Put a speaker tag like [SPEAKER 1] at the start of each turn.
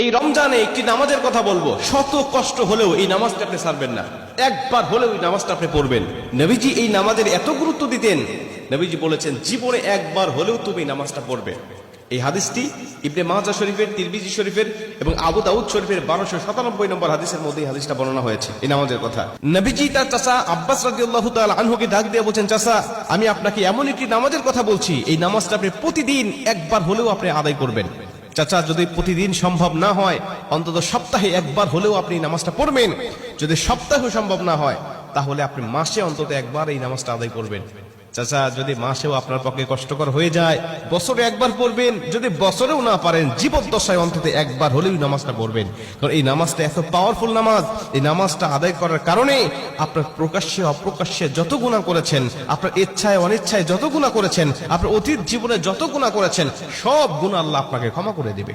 [SPEAKER 1] এই রমজানে একটি নামাজের কথা বলবো, শত কষ্ট হলেও এই নামাজটা আপনি ছাড়বেন না, একবার হলেও এই নামাজটা আপনি পড়বেন। নবীজি এই নামাজের এত গুরুত্ব দিতেন, নবীজি বলেছেন জীবনে একবার হলেও তুমি এই নামাজটা পড়বে। এই হাদিসটি ইবনে মাজাহ শরীফের, তিরমিজি শরীফের এবং আবু দাউদ শরীফের 1297 নম্বর হাদিসের মধ্যে এই হাদিসটা বর্ণনা হয়েছে এই নামাজের কথা। নবীজি তার চাচা আব্বাস রাদিয়াল্লাহু তাআলা আনহুকে ডাক দিয়ে বলেন, চাচা আমি আপনাকে এমন একটি নামাজের কথা বলছি, এই নামাজটা আপনি প্রতিদিন একবার হলেও আপনি আদায় করবেন। চাচা যদি প্রতিদিন সম্ভব না হয়, অন্তত সপ্তাহে একবার হলেও আপনি নামাজটা পড়বেন। যদি সপ্তাহে সম্ভব না হয়, তাহলে আপনি মাসে অন্তত একবার এই নামাজটা আদায় করবেন। চাচা যদি মাসেও আপনার পক্ষে কষ্টকর হয়ে যায়, বছরে একবার পড়বেন। যদি বছরেও না পারেন, জীবদ্দশায় অন্তত একবার হলেও নামাজটা পড়বেন। কারণ এই নামাজটা এত পাওয়ারফুল নামাজ। এই নামাজটা আদায় করার কারণে আপনার প্রকাশ্যে অপ্রকাশ্যে যত গুনাহ করেছেন, আপনার ইচ্ছায় অনিচ্ছায় যত গুনাহ করেছেন, আপনার অতীত জীবনে যত গুনাহ করেছেন, সব গুনাহ আল্লাহ আপনাকে ক্ষমা করে দিবে।